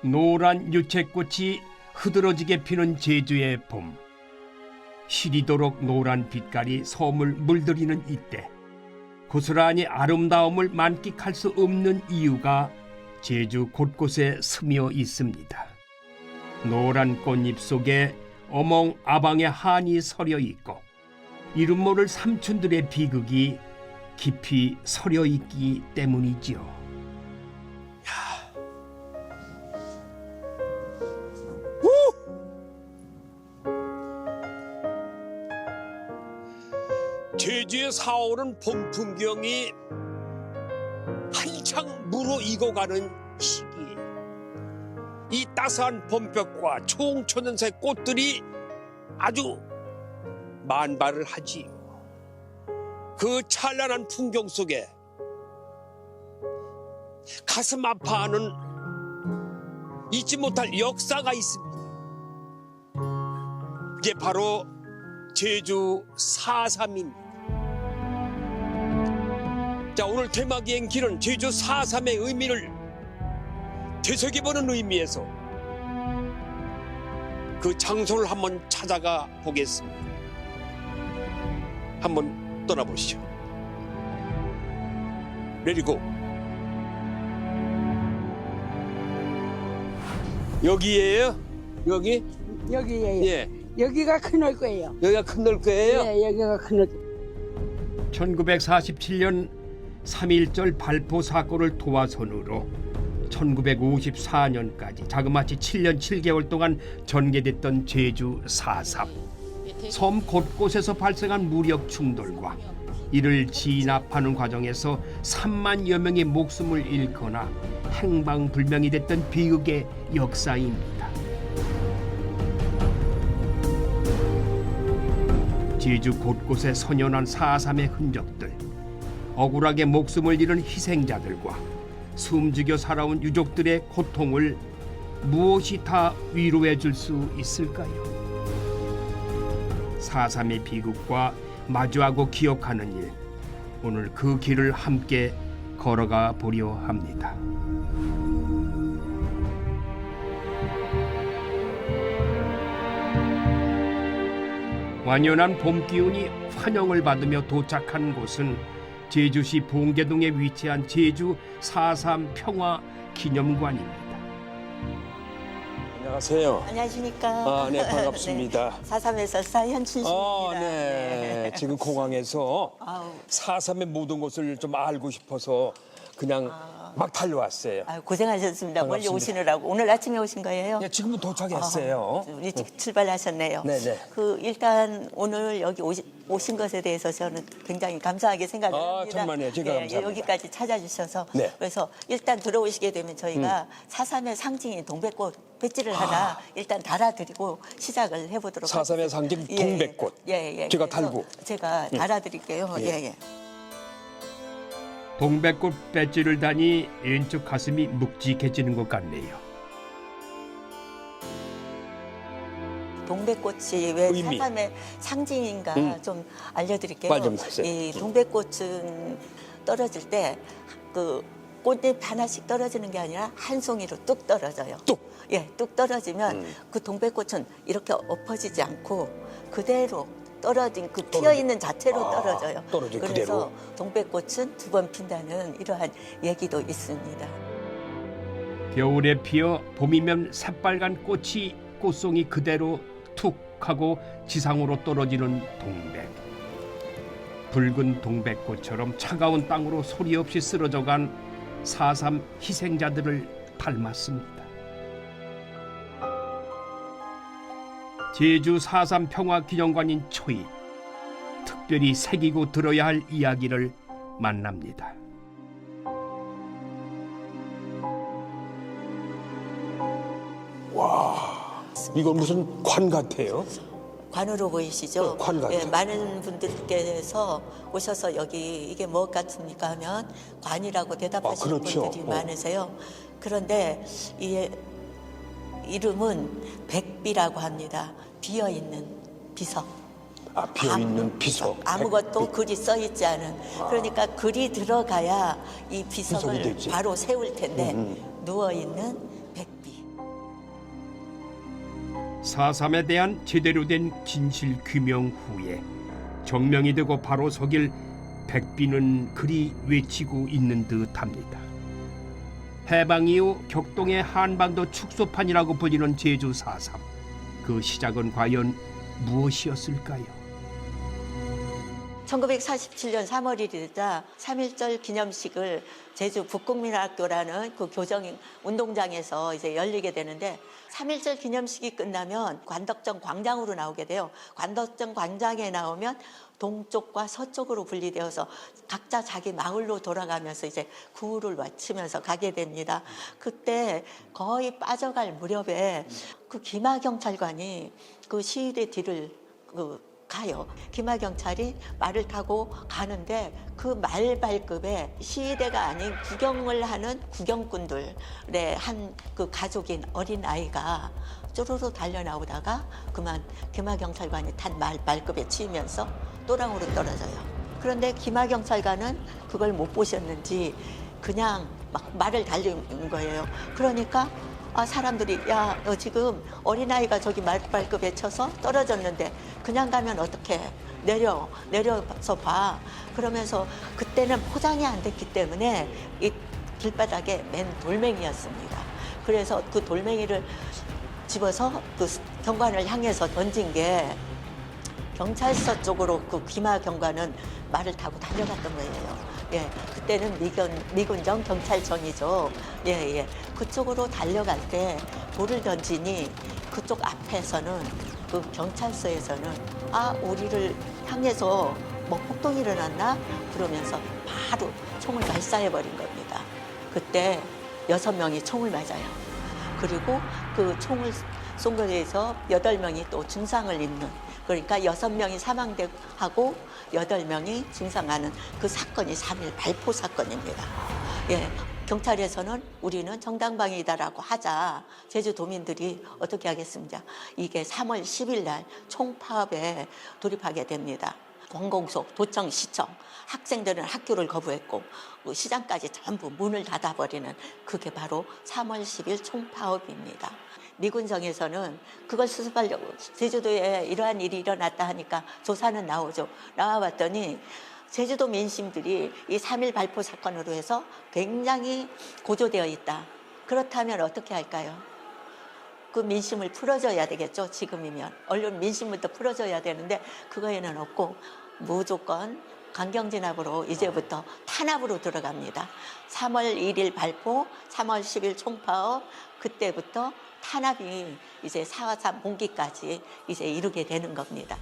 노란 유채꽃이 흐드러지게 피는 제주의 봄. 시리도록 노란 빛깔이 섬을 물들이는 이때 고스란히 아름다움을 만끽할 수 없는 이유가 제주 곳곳에 스며 있습니다. 노란 꽃잎 속에 어몽아방의 한이 서려 있고 이름 모를 삼촌들의 비극이 깊이 서려 있기 때문이지요. 제주에 사오는 봄 풍경이 한창 무르익어가는 시기. 이 따스한 봄볕과 총천연색 꽃들이 아주 만발을 하지요. 그 찬란한 풍경 속에 가슴 아파하는 잊지 못할 역사가 있습니다. 이게 바로 제주 4.3입니다. 자, 오늘 테마기행길은 제주 4.3의 의미를 되새겨보는 의미에서 그 장소를 한번 찾아가 보겠습니다. 한번 떠나보시죠. 내리고 여기에요? 여기? 여기에요. 예. 여기가 큰올 거예요. 여기가 큰 넓거예요? 네, 여기가 큰올. 1947년 3.1절 발포 사건을 도화선으로 1954년까지 자그마치 7년 7개월 동안 전개됐던 제주 4.3. 섬 곳곳에서 발생한 무력 충돌과 이를 진압하는 과정에서 3만여 명의 목숨을 잃거나 행방불명이 됐던 비극의 역사입니다. 제주 곳곳에 선연한 4.3의 흔적들, 억울하게 목숨을 잃은 희생자들과 숨죽여 살아온 유족들의 고통을 무엇이 다 위로해 줄 수 있을까요? 4.3의 비극과 마주하고 기억하는 일, 오늘 그 길을 함께 걸어가 보려 합니다. 완연한 봄 기운이 환영을 받으며 도착한 곳은 제주시 봉계동에 위치한 제주 4.3 평화 기념관입니다. 안녕하세요. 안녕하십니까. 아, 네, 반갑습니다. 4.3에서 사현춘씨입니다. 네. 지금 공항에서 아우, 4.3의 모든 것을 좀 알고 싶어서 그냥 막 달려왔어요. 아유, 고생하셨습니다. 멀리 반갑습니다. 오시느라고. 오늘 아침에 오신 거예요? 예, 지금은 도착했어요. 일찍 출발하셨네요. 네네. 일단 오늘 여기 오신 것에 대해서 저는 굉장히 감사하게 생각을 합니다. 정말요. 제가 감사합니다. 여기까지 찾아주셔서. 네. 그래서 일단 들어오시게 되면 저희가 4.3의 상징인 동백꽃 배지를 하나 일단 달아드리고 시작을 해보도록 4.3의 상징 동백꽃. 예. 제가 그래서 달고. 제가 달아드릴게요. 예. 동백꽃 배지를 다니 왼쪽 가슴이 묵직해지는 것 같네요. 동백꽃이 왜 의미. 4.3의 상징인가 좀 알려드릴게요. 말 좀 해주세요. 이 동백꽃은 떨어질 때 그 꽃잎 하나씩 떨어지는 게 아니라 한 송이로 뚝 떨어져요. 뚝? 예, 뚝 떨어지면 그 동백꽃은 이렇게 엎어지지 않고 그대로 떨어진 그 피어 있는 자체로 떨어져요. 떨어진 그래서 그대로. 동백꽃은 두 번 핀다는 이러한 얘기도 있습니다. 겨울에 피어 봄이면 새빨간 꽃이 꽃송이 그대로 툭 하고 지상으로 떨어지는 동백. 붉은 동백꽃처럼 차가운 땅으로 소리 없이 쓰러져간 4.3 희생자들을 닮았습니다. 제주 4.3 평화기념관인 초입, 특별히 새기고 들어야 할 이야기를 만납니다. 이건 무슨 관 같아요? 관으로 보이시죠? 관 같아요. 예, 많은 분들께서 오셔서 여기 이게 무엇 같습니까 하면 관이라고 대답하시는 그렇죠. 분들이 많으세요. 그런데 이 이름은 백비라고 합니다. 비어있는 비석. 비어있는 비석. 아무것도 백비. 글이 써 있지 않은. 그러니까 글이 들어가야 이 비석이 비석을 되지. 바로 세울 텐데 누워있는 백비. 4.3에 대한 제대로 된 진실 규명 후에 정명이 되고 바로 서길 백비는 그리 외치고 있는 듯합니다. 해방 이후 격동의 한반도 축소판이라고 불리는 제주 4.3. 그 시작은 과연 무엇이었을까요? 1947년 3월 1일이자 3.1절 기념식을 제주 북국민학교라는 그 교정 운동장에서 이제 열리게 되는데 3.1절 기념식이 끝나면 관덕정 광장으로 나오게 돼요. 관덕정 광장에 나오면 동쪽과 서쪽으로 분리되어서 각자 자기 마을로 돌아가면서 이제 구호를 외치면서 가게 됩니다. 그때 거의 빠져갈 무렵에 그 기마경찰관이 그 시위대 뒤를 가요. 기마경찰이 말을 타고 가는데 그 말 발급에 시위대가 아닌 구경을 하는 구경꾼들의 한 그 가족인 어린 아이가 쪼르르 달려나오다가 그만 기마경찰관이 탄 말 발급에 치이면서 또랑으로 떨어져요. 그런데 기마경찰관은 그걸 못 보셨는지 그냥 막 말을 달린 거예요. 그러니까 사람들이 야, 너 지금 어린아이가 저기 말발급에 쳐서 떨어졌는데 그냥 가면 어떡해. 내려서 봐. 그러면서 그때는 포장이 안 됐기 때문에 이 길바닥에 맨 돌멩이였습니다. 그래서 그 돌멩이를 집어서 그 경관을 향해서 던진 게 경찰서 쪽으로 그 기마 경관은 말을 타고 달려갔던 거예요. 예, 그때는 미군정 경찰청이죠. 예, 예. 그쪽으로 달려갈 때 돌을 던지니 그쪽 앞에서는 그 경찰서에서는 우리를 향해서 뭐 폭동이 일어났나? 그러면서 바로 총을 발사해버린 겁니다. 그때 6명이 총을 맞아요. 그리고 그 총을 쏜 거에 대해서 8명이 또 중상을 입는, 그러니까 6명이 사망하고 8명이 중상하는 그 사건이 3.1 발포 사건입니다. 예, 경찰에서는 우리는 정당방위다라고 하자 제주도민들이 어떻게 하겠습니까? 이게 3월 10일 날 총파업에 돌입하게 됩니다. 관공서, 도청, 시청, 학생들은 학교를 거부했고 시장까지 전부 문을 닫아버리는 그게 바로 3월 10일 총파업입니다. 미군정에서는 그걸 수습하려고 제주도에 이러한 일이 일어났다 하니까 조사는 나오죠. 나와봤더니 제주도 민심들이 이 3.1 발포 사건으로 해서 굉장히 고조되어 있다. 그렇다면 어떻게 할까요? 그 민심을 풀어줘야 되겠죠. 지금이면 언론 민심부터 풀어줘야 되는데 그거에는 없고 무조건 강경진압으로 이제부터 탄압으로 들어갑니다. 3월 1일 발포, 3월 10일 총파업, 그때부터 탄압이 이제 4.3 봉기까지 이제 이루게 되는 겁니다.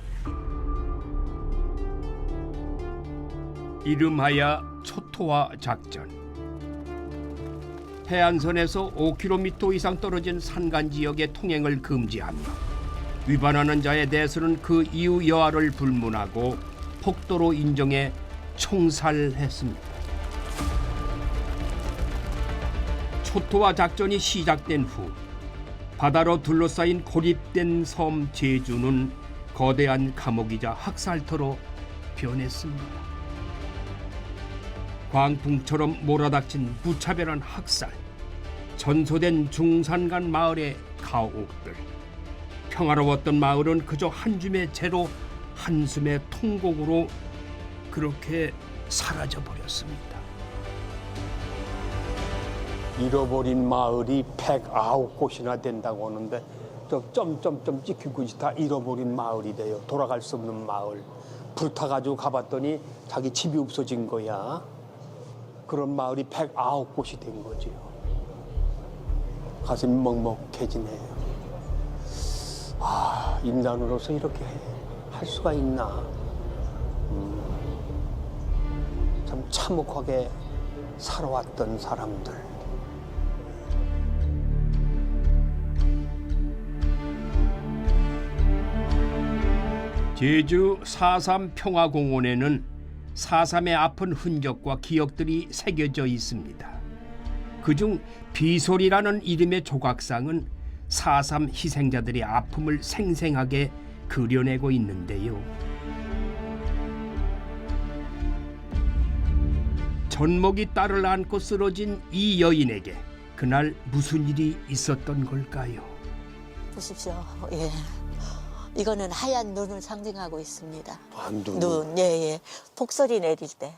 이름하여 초토화 작전. 해안선에서 5km 이상 떨어진 산간 지역의 통행을 금지하며 위반하는 자에 대해서는 그 이유 여하를 불문하고 폭도로 인정해 총살했습니다. 초토화 작전이 시작된 후 바다로 둘러싸인 고립된 섬 제주는 거대한 감옥이자 학살터로 변했습니다. 광풍처럼 몰아닥친 무차별한 학살, 전소된 중산간 마을의 가옥들, 평화로웠던 마을은 그저 한 줌의 재로 한숨의 통곡으로 그렇게 사라져버렸습니다. 잃어버린 마을이 109곳이나 된다고 하는데 저 점점점 찍힌 곳이 다 잃어버린 마을이 돼요. 돌아갈 수 없는 마을. 불타가지고 가봤더니 자기 집이 없어진 거야. 그런 마을이 109곳이 된 거지요. 가슴이 먹먹해지네요. 인간으로서 이렇게 할 수가 있나. 참 참혹하게 살아왔던 사람들. 제주 4.3 평화공원에는 4.3의 아픈 흔적과 기억들이 새겨져 있습니다. 그중 비솔이라는 이름의 조각상은 4.3 희생자들의 아픔을 생생하게 그려내고 있는데요. 전목이 딸을 안고 쓰러진 이 여인에게 그날 무슨 일이 있었던 걸까요? 보십시오. 예. 이거는 하얀 눈을 상징하고 있습니다. 눈. 예, 예. 폭설이 내릴 때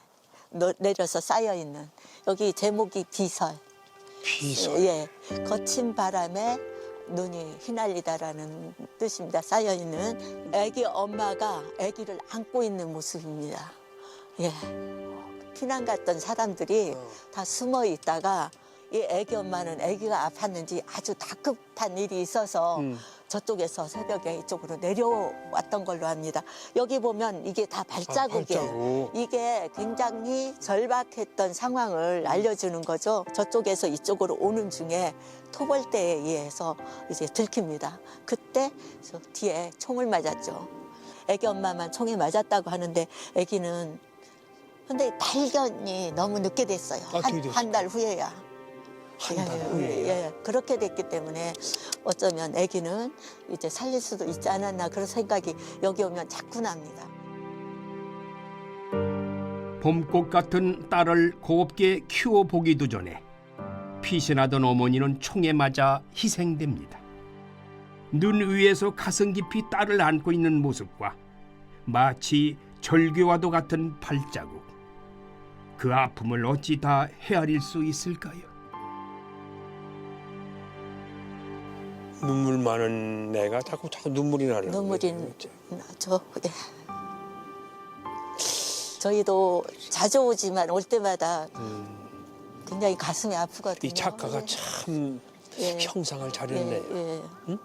내려서 쌓여 있는 여기 제목이 비설. 비설. 예. 거친 바람에 눈이 휘날리다라는 뜻입니다. 쌓여 있는 아기 엄마가 아기를 안고 있는 모습입니다. 예. 피난 갔던 사람들이 다 숨어 있다가 이 아기 엄마는 아기가 아팠는지 아주 다급한 일이 있어서 저쪽에서 새벽에 이쪽으로 내려왔던 걸로 합니다. 여기 보면 이게 다 발자국이에요. 발자국. 이게 굉장히 절박했던 상황을 알려주는 거죠. 저쪽에서 이쪽으로 오는 중에 토벌대에 의해서 이제 들킵니다. 그때 저 뒤에 총을 맞았죠. 아기 엄마만 총에 맞았다고 하는데 아기는 근데 발견이 너무 늦게 됐어요. 한 달 후에야. 한 달 후에. 예, 그렇게 됐기 때문에 어쩌면 아기는 이제 살릴 수도 있지 않았나 그런 생각이 여기 오면 자꾸 납니다. 봄꽃 같은 딸을 곱게 키워보기도 전에 피신하던 어머니는 총에 맞아 희생됩니다. 눈 위에서 가슴 깊이 딸을 안고 있는 모습과 마치 절규와도 같은 발자국. 그 아픔을 어찌 다 헤아릴 수 있을까요? 눈물 많은 애가 자꾸 눈물이 나는 눈물이 거예요. 나죠. 예. 저희도 자주 오지만 올 때마다 굉장히 가슴이 아프거든요. 이 작가가 예. 참 예. 형상을 잘했네요. 예.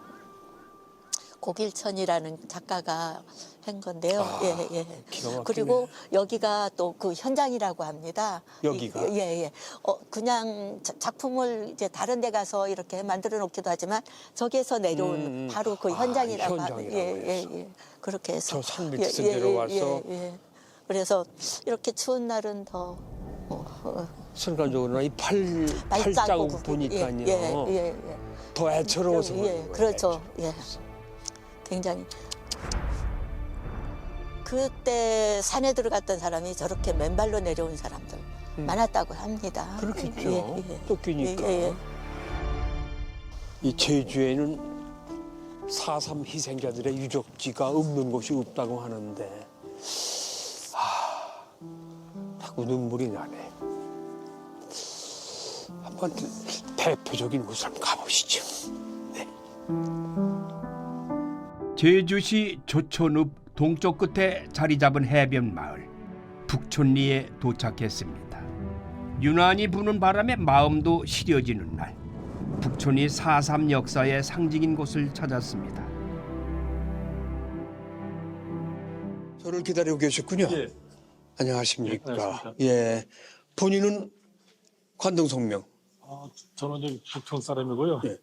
고길천이라는 작가가 한 건데요. 아, 예. 기가 막히네. 그리고 여기가 또 그 현장이라고 합니다. 여기가? 예. 그냥 작품을 이제 다른 데 가서 이렇게 만들어 놓기도 하지만 저기에서 내려온 바로 그 현장이라고 현장이라고 예. 그렇게 해서 저 산 밑에서 내려와서 예. 그래서 이렇게 추운 날은 더 순간적으로 이 발자국 보니까요. 예. 더 애처로워서. 예, 그렇죠. 예. 굉장히 그때 산에 들어갔던 사람이 저렇게 맨발로 내려온 사람들 많았다고 합니다. 그렇겠죠. 예. 쫓기니까. 예. 이 제주에는 4.3 희생자들의 유적지가 없는 곳이 없다고 하는데 자꾸 눈물이 나네. 한번 대표적인 곳을 한번 가보시죠. 제주시 조천읍 동쪽 끝에 자리 잡은 해변 마을 북촌리에 도착했습니다. 유난히 부는 바람에 마음도 시려지는 날, 북촌리 4.3 역사의 상징인 곳을 찾았습니다. 저를 기다리고 계셨군요. 예. 안녕하십니까. 안녕하십니까. 예. 본인은 관동성명. 저는 여기 북촌 사람이고요. 예.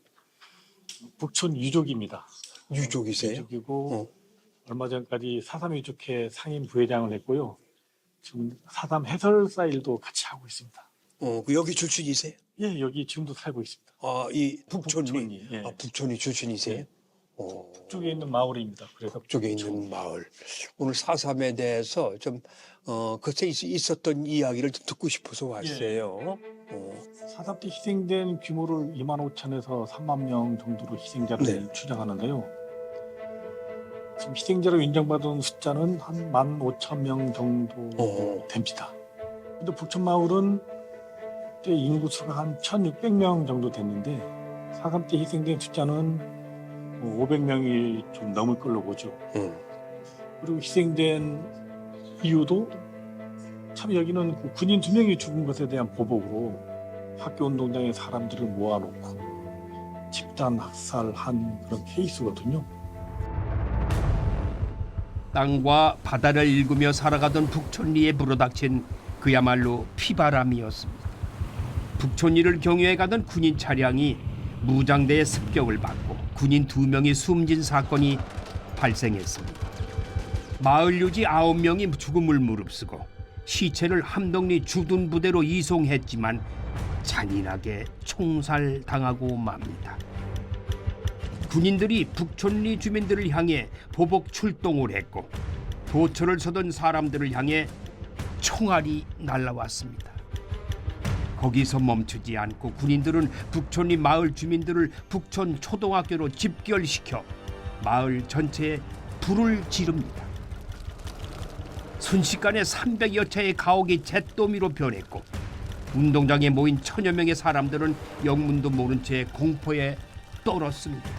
북촌 유족입니다. 유족이세요? 유족이고 얼마 전까지 4.3 유족회 상임 부회장을 했고요. 지금 4.3 해설사 일도 같이 하고 있습니다. 그 여기 출신이세요? 예, 여기 지금도 살고 있습니다. 이 북촌이. 북촌이, 예. 북촌이 출신이세요? 예. 북쪽에 있는 마을입니다. 그래서 북쪽에 있는 마을. 오늘 4.3에 대해서 좀 그때 있었던 이야기를 좀 듣고 싶어서 왔어요. 4.3 때 희생된 규모를 25,000에서 3만 명 정도로 희생자를 추정하는데요. 지금 희생자로 인정받은 숫자는 한 15,000명 정도 됩니다. 근데 북촌 마을은 그때 인구수가 한 1,600명 정도 됐는데 4.3 때 희생된 숫자는 500명이 좀 넘을 걸로 보죠. 그리고 희생된 이유도 참 여기는 그 군인 2명이 죽은 것에 대한 보복으로 학교 운동장에 사람들을 모아놓고 집단 학살한 그런 케이스거든요. 땅과 바다를 일구며 살아가던 북촌리에 불어닥친 그야말로 피바람이었습니다. 북촌리를 경유해 가던 군인 차량이 무장대의 습격을 받고 군인 2명이 숨진 사건이 발생했습니다. 마을 유지 9명이 죽음을 무릅쓰고 시체를 함덕리 주둔 부대로 이송했지만 잔인하게 총살당하고 맙니다. 군인들이 북촌리 주민들을 향해 보복 출동을 했고 도처를 서던 사람들을 향해 총알이 날라왔습니다. 거기서 멈추지 않고 군인들은 북촌리 마을 주민들을 북촌 초등학교로 집결시켜 마을 전체에 불을 지릅니다. 순식간에 300여 채의 가옥이 잿더미로 변했고 운동장에 모인 천여 명의 사람들은 영문도 모른 채 공포에 떨었습니다.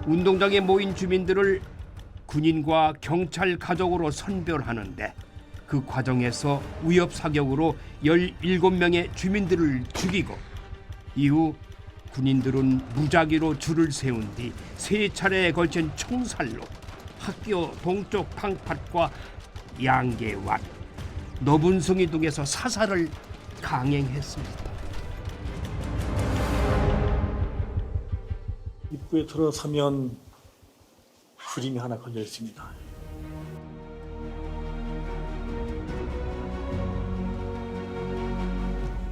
운동장에 모인 주민들을 군인과 경찰 가족으로 선별하는데 그 과정에서 위협 사격으로 17명의 주민들을 죽이고 이후 군인들은 무작위로 줄을 세운 뒤 3차례에 걸친 총살로 학교 동쪽 방파과 양계완, 너분성이 등에서 사살을 강행했습니다. 입구에 들어서면 그림이 하나 걸려 있습니다.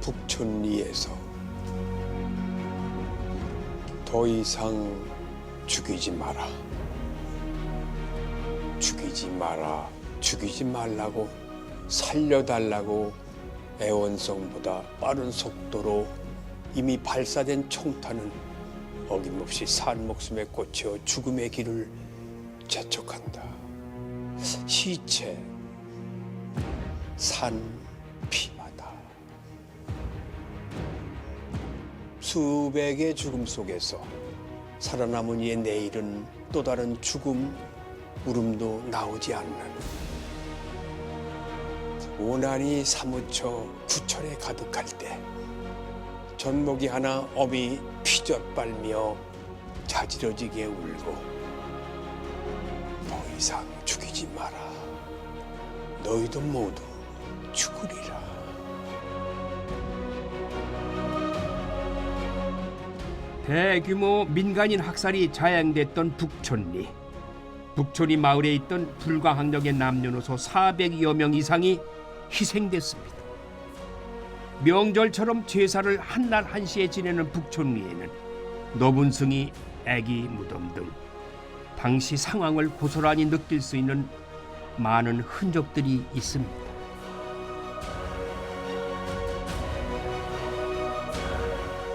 북촌리에서 더 이상 죽이지 마라. 죽이지 마라. 죽이지 말라고 살려달라고 애원성보다 빠른 속도로 이미 발사된 총탄은 어김없이 산 목숨에 꽂혀 죽음의 길을 재촉한다. 시체, 산, 피마다. 수백의 죽음 속에서 살아남은 이의 내일은 또 다른 죽음, 울음도 나오지 않는 원한이 사무쳐 구천에 가득할 때 젖먹이 하나 어미 피젓 빨며 자지러지게 울고 더 이상 죽이지 마라. 너희도 모두 죽으리라. 대규모 민간인 학살이 자행됐던 북촌리. 북촌리 마을에 있던 불가항력의 남녀노소 400여 명 이상이 희생됐습니다. 명절처럼 제사를 한날 한시에 지내는 북촌리에는 너분승이 애기 무덤 등 당시 상황을 고스란히 느낄 수 있는 많은 흔적들이 있습니다.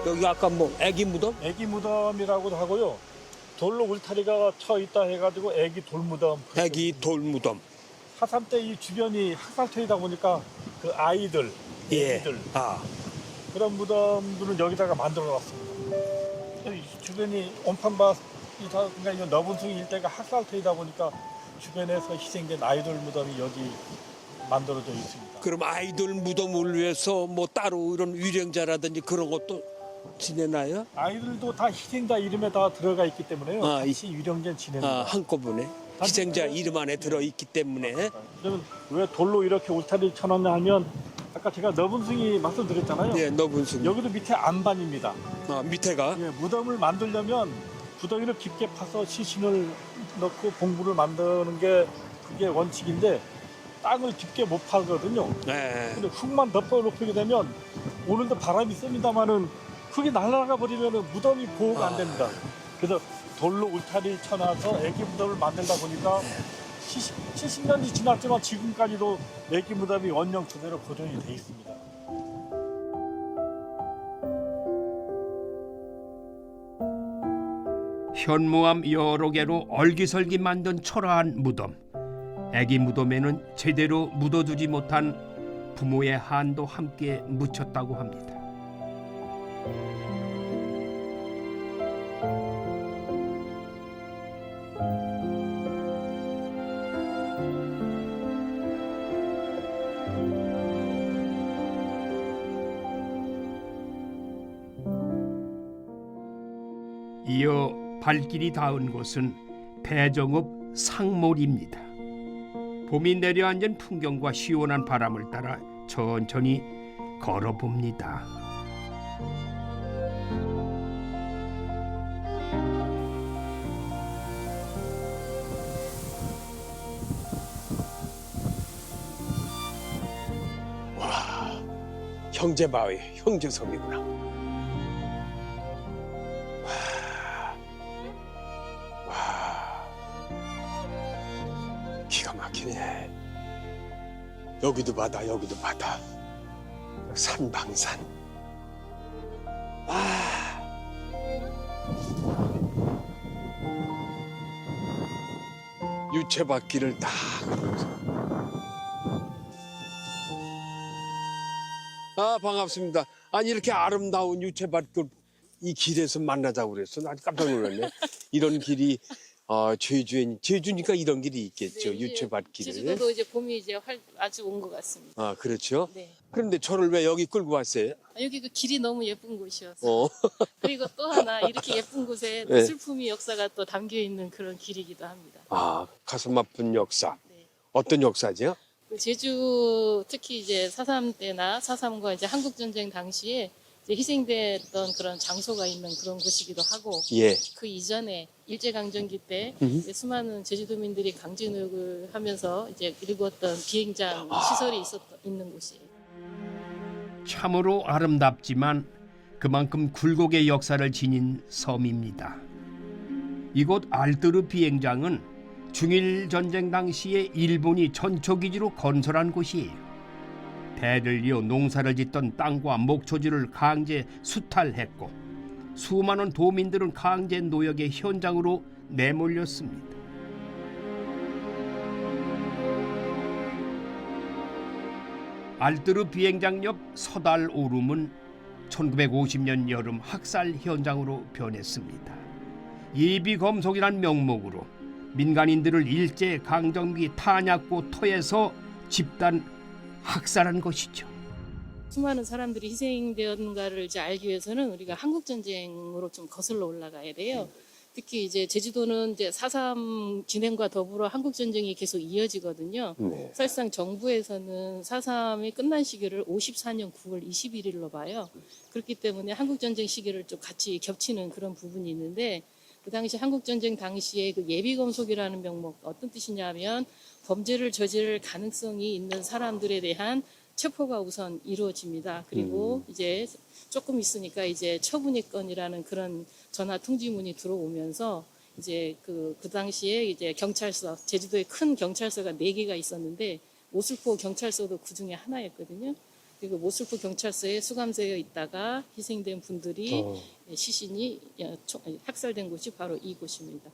여기 아까 뭐 애기 무덤? 애기 무덤이라고도 하고요. 돌로 울타리가 쳐 있다 해가지고 애기 돌무덤. 애기 돌무덤. 4.3 때 이 주변이 학살터이다 보니까 그 아이들, 예. 애기들 아. 그런 무덤들은 여기다가 만들어놨습니다. 이 주변이 온판밭, 그러니까 이 너분숭이 일대가 학살터이다 보니까 주변에서 희생된 아이들 무덤이 여기 만들어져 있습니다. 그럼 아이들 무덤을 위해서 뭐 따로 이런 위령자라든지 그런 것도 지내나요? 아이들도 다 희생자 이름에 다 들어가 있기 때문에요. 아, 같이 유령제 지냅니다. 아, 한꺼번에 희생자 이름 안에 들어있기 때문에. 그러면 왜 돌로 이렇게 울타리를 쳐놨냐 하면 아까 제가 너분숭이 말씀드렸잖아요. 예, 너분숭이. 여기도 밑에 안반입니다. 아, 밑에가? 예, 무덤을 만들려면 구덩이를 깊게 파서 시신을 넣고 봉부를 만드는 게 그게 원칙인데 땅을 깊게 못 파거든요. 네. 근데 흙만 덮어놓게 되면 오늘도 바람이 씁니다만은 흙이 날아가 버리면 무덤이 보호가 안 됩니다. 그래서 돌로 울타리 쳐놔서 애기 무덤을 만들다 보니까 70년이 지났지만 지금까지도 애기 무덤이 원형 그대로 보존이 돼 있습니다. 현무암 여러 개로 얼기설기 만든 초라한 무덤. 애기 무덤에는 제대로 묻어두지 못한 부모의 한도 함께 묻혔다고 합니다. 이어 발길이 닿은 곳은 배정읍 상몰입니다. 봄이 내려앉은 풍경과 시원한 바람을 따라 천천히 걸어봅니다. 와, 형제바위, 형제섬이구나. 기가 막히네. 여기도 바다, 여기도 바다. 산방산. 유채밭길을 딱 걸으면서. 반갑습니다. 아니 이렇게 아름다운 유채밭길 이 길에서 만나자고 그랬어. 나 깜짝 놀랐네. 이런 길이 제주니까 이런 길이 있겠죠. 네, 유채밭길에. 제주도도 이제 봄이 이제 아주 온 것 같습니다. 그렇죠. 네. 그런데 저를 왜 여기 끌고 왔어요? 여기 그 길이 너무 예쁜 곳이어서. 어. 그리고 또 하나 이렇게 예쁜 곳에 네. 슬픔이 역사가 또 담겨 있는 그런 길이기도 합니다. 가슴 아픈 역사. 네. 어떤 역사죠? 그 제주 특히 이제 4.3 때나 4.3과 이제 한국 전쟁 당시에 이제 희생됐던 그런 장소가 있는 그런 곳이기도 하고 예. 그 이전에 일제강점기 때 음. 수많은 제주도민들이 강제노역을 하면서 이제 일구었던 비행장 시설이 있는 곳이에요. 참으로 아름답지만 그만큼 굴곡의 역사를 지닌 섬입니다. 이곳 알뜨르 비행장은 중일 전쟁 당시에 일본이 전초기지로 건설한 곳이에요. 배를 이어 농사를 짓던 땅과 목초지를 강제 수탈했고 수많은 도민들은 강제 노역의 현장으로 내몰렸습니다. 알뜨르 비행장 옆 서달 오름은 1950년 여름 학살 현장으로 변했습니다. 예비검속이란 명목으로 민간인들을 일제 강점기 탄약고 터에서 집단 학살한 것이죠. 수많은 사람들이 희생되었는가를 이제 알기 위해서는 우리가 한국 전쟁으로 좀 거슬러 올라가야 돼요. 특히 이제 제주도는 이제 4.3 진행과 더불어 한국 전쟁이 계속 이어지거든요. 네. 사실상 정부에서는 4.3이 끝난 시기를 54년 9월 21일로 봐요. 그렇기 때문에 한국 전쟁 시기를 좀 같이 겹치는 그런 부분이 있는데 그 당시 한국 전쟁 당시에 그 예비검속이라는 명목 어떤 뜻이냐면 범죄를 저지를 가능성이 있는 사람들에 대한 체포가 우선 이루어집니다. 그리고 이제 조금 있으니까 이제 처분의건이라는 그런 전화 통지문이 들어오면서 이제 그 당시에 이제 경찰서, 제주도에 큰 경찰서가 4개가 있었는데 모슬포 경찰서도 그 중에 하나였거든요. 그리고 모슬포 경찰서에 수감되어 있다가 희생된 분들이 시신이 학살된 곳이 바로 이곳입니다.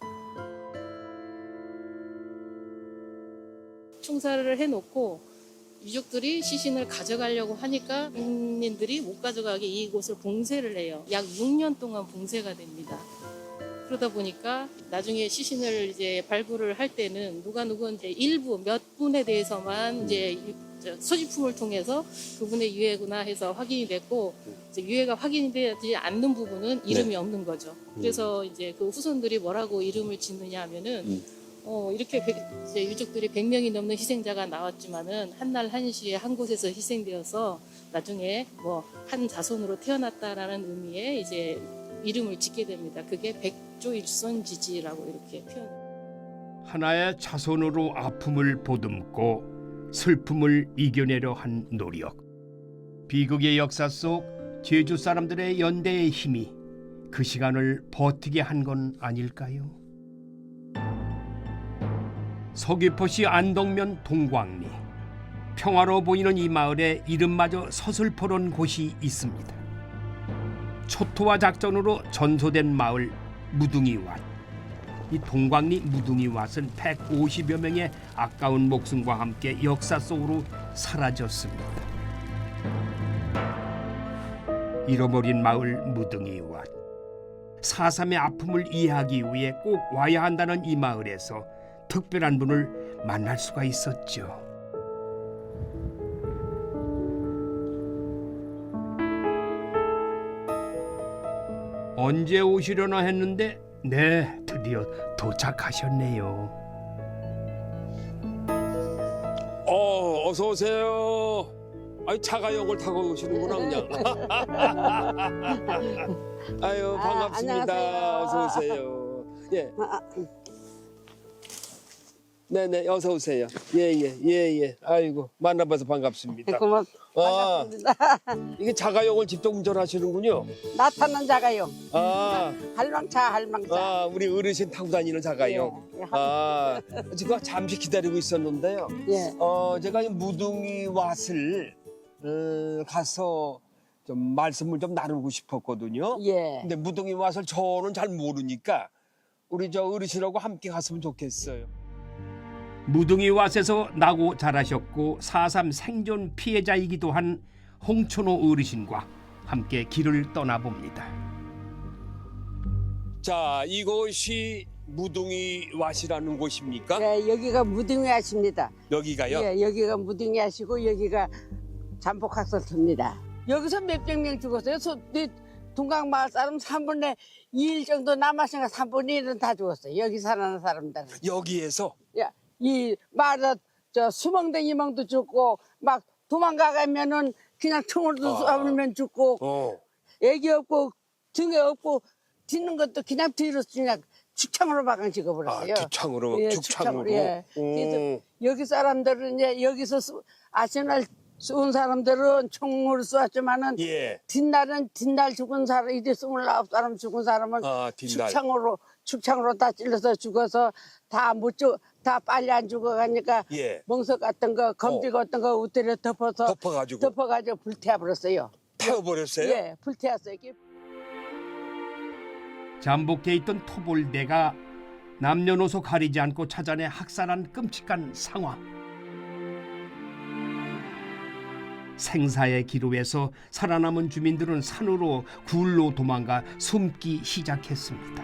총살을 해놓고 유족들이 시신을 가져가려고 하니까 국민들이 못 가져가게 이곳을 봉쇄를 해요. 약 6년 동안 봉쇄가 됩니다. 그러다 보니까 나중에 시신을 이제 발굴을 할 때는 누가 이제 일부 몇 분에 대해서만 이제 소지품을 통해서 그분의 유해구나 해서 확인이 됐고 이제 유해가 확인이 되지 않는 부분은 이름이 없는 거죠. 그래서 이제 그 후손들이 뭐라고 이름을 짓느냐 하면은 이렇게 이제 유족들이 100명이 넘는 희생자가 나왔지만은 한날 한시에 한 곳에서 희생되어서 나중에 뭐 한 자손으로 태어났다라는 의미의 이제 이름을 짓게 됩니다. 그게 백조일손지지라고 이렇게 표현. 하나의 자손으로 아픔을 보듬고 슬픔을 이겨내려 한 노력. 비극의 역사 속 제주 사람들의 연대의 힘이 그 시간을 버티게 한 건 아닐까요? 서귀포시 안동면 동광리. 평화로워 보이는 이 마을에 이름마저 서슬퍼런 곳이 있습니다. 초토화 작전으로 전소된 마을 무둥이왓. 이 동광리 무둥이왓은 150여 명의 아까운 목숨과 함께 역사 속으로 사라졌습니다. 잃어버린 마을 무둥이왓. 4.3의 아픔을 이해하기 위해 꼭 와야 한다는 이 마을에서 특별한 분을 만날 수가 있었죠. 언제 오시려나 했는데 네, 드디어 도착하셨네요. 어서 오세요. 자가용을 타고 오시는구나 그냥. 아유 반갑습니다. 안녕하세요. 어서 오세요. 예. 네네 어서 오세요. 예예. 아이고 만나봐서 반갑습니다. 반갑습니다. 이게 자가용을 직접 운전하시는군요. 나타난 자가요. 아, 할망차. 우리 어르신 타고 다니는 자가용. 지금 잠시 기다리고 있었는데요. 예. 제가 이 무둥이왓을 가서 좀 말씀을 좀 나누고 싶었거든요. 예. 근데 무등이 왓을 저는 잘 모르니까 우리 저 어르신하고 함께 갔으면 좋겠어요. 무등이 왓에서 나고 자라셨고 4.3 생존 피해자이기도 한 홍춘호 어르신과 함께 길을 떠나봅니다. 자, 이곳이 무등이 왓이라는 곳입니까? 네, 여기가 무등이 하십니다. 여기가요? 예, 여기가 무등이 하시고 여기가 잠복학설터입니다. 여기서 몇백 명 죽었어요. 동강마을 사람 3분의 2일 정도 남았으니까 3분의 1은 다 죽었어요. 여기 사는 사람들. 여기에서 야, 이 마을에 수멍댕 이멍도 죽고 막 도망가가면은 그냥 총으로 쏘면 죽고 애기 없고 등에 없고 뒤는 것도 그냥 뒤로 그냥 죽창으로 막아 찍어버렸어요. 죽창으로 예, 죽창으로. 예. 그래서 여기 사람들은 이제 여기서 아시날 쏜 사람들은 총으로 쏘았지만은 예. 뒷날 죽은 사람 이제 29사람 죽은 사람은 뒷날. 축창으로 다 찔러서 죽어서 다 다 빨리 안 죽어가니까 예. 멍석 같은 거 검지 같은 거 우태를 덮어가지고 불태워버렸어요. 태워버렸어요? 예, 불태웠어요. 잠복해 있던 토벌대가 남녀노소 가리지 않고 찾아내 학살한 끔찍한 상황. 생사의 기로에서 살아남은 주민들은 산으로 굴로 도망가 숨기 시작했습니다.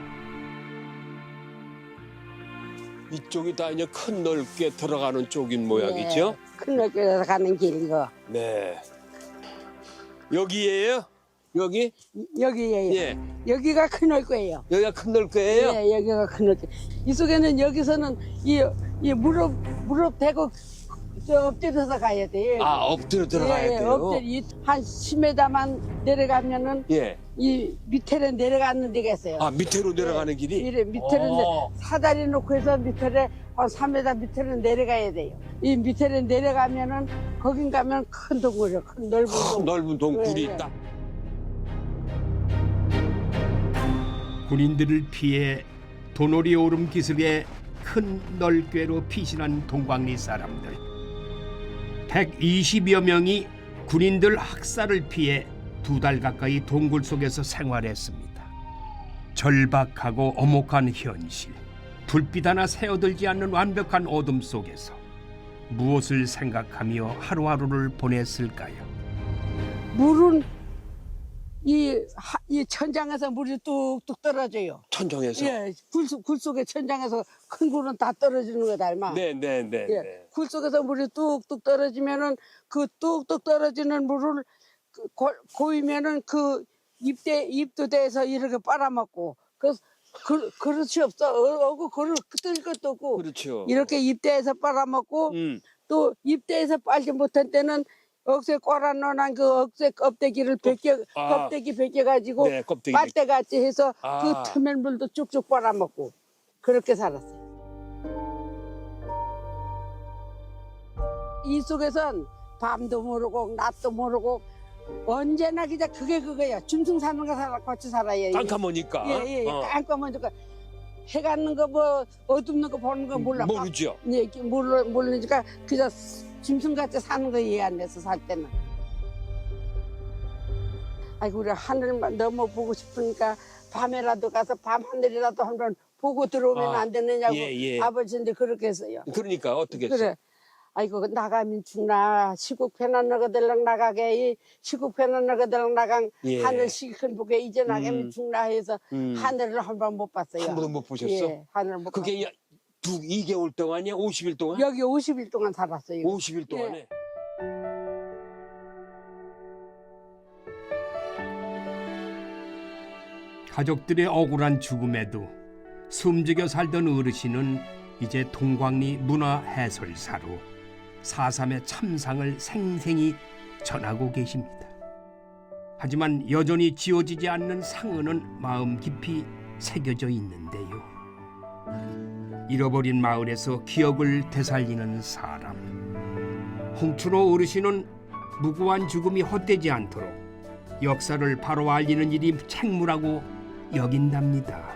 이쪽이 다 이제 큰 넓게 들어가는 쪽인 모양이죠? 예, 큰 넓게서 가는 길 이거. 네. 여기에요? 여기? 여기에요. 예. 여기가 큰 넓게예요. 여기가 큰 넓게예요? 예, 여기가 큰 넓게. 이 속에는 여기서는 이 무릎 대고 엎드려서 가야 돼요. 엎드려 들어가야 돼요? 엎드려 한 10m만 내려가면은 예. 이 밑에를 내려가는 데가 있어요. 밑으로 내려가는 길이? 이래 밑으로 사다리 놓고 해서 밑에를 한 3m 밑으로 내려가야 돼요. 이 밑에를 내려가면은 거긴 가면 큰 동굴이요. 큰 넓은 동굴. 넓은 동굴이 예, 예. 있다. 군인들을 피해 도놀이 오름 기슭에 큰 널궤로 피신한 동광리 사람들. 120여 명이 군인들 학살을 피해 2달 가까이 동굴 속에서 생활했습니다. 절박하고 엄혹한 현실, 불빛 하나 새어들지 않는 완벽한 어둠 속에서 무엇을 생각하며 하루하루를 보냈을까요? 물은 이 천장에서 물이 뚝뚝 떨어져요. 천정에서? 예, 굴 속에 천장에서 큰 굴은 다 떨어지는 거다, 얼마. 네네네. 예, 굴 속에서 물이 뚝뚝 떨어지면은 그 뚝뚝 떨어지는 물을 고이면은 그 입도대에서 이렇게 빨아먹고 그릇이 없어. 그릇 뜰 것도 없고. 그렇죠. 이렇게 입대에서 빨아먹고 또 입대에서 빨지 못한 때는 억새 꼬라놓은 그 억새 껍데기를 껍데기 벗겨가지고 네, 껍데기 빨대같이 해서 그 틈엔 물도 쭉쭉 빨아먹고 그렇게 살았어요. 이 속에선 밤도 모르고 낮도 모르고 언제나 그냥 그거야. 짐승 사는 거 같이 살아요. 깜깜하니까. 예, 깜깜하니까 해 가는 거 뭐 어둡는 거 보는 거 몰라. 모르죠. 예, 모르니까 그냥 짐승같이 사는 거 이해 안 돼서 살 때는. 아이고 우리 하늘만 너무 보고 싶으니까 밤에라도 가서 밤 하늘이라도 한번 보고 들어오면 안 되느냐고 아버지인데 그렇게 했어요. 그러니까 어떻게 했어요? 그래. 아이고 나가면 죽나 시국편한 너희들랑 나가게 시국편한 너희들랑 나간 하늘 시큰 보게 이제 나가면 죽나 해서 하늘을 한 번 못 봤어요. 한 번도 못 보셨어? 예, 하늘을 못 그게 봤어요. 2개월 동안이야? 50일 동안? 여기 50일 동안 살았어요. 50일 동안에? 가족들의 억울한 죽음에도 숨죽여 살던 어르신은 이제 동광리 문화해설사로 4.3의 참상을 생생히 전하고 계십니다. 하지만 여전히 지워지지 않는 상흔은 마음 깊이 새겨져 있는데요. 잃어버린 마을에서 기억을 되살리는 사람. 홍춘호 어르신은 무고한 죽음이 헛되지 않도록 역사를 바로 알리는 일이 책무라고 여긴답니다.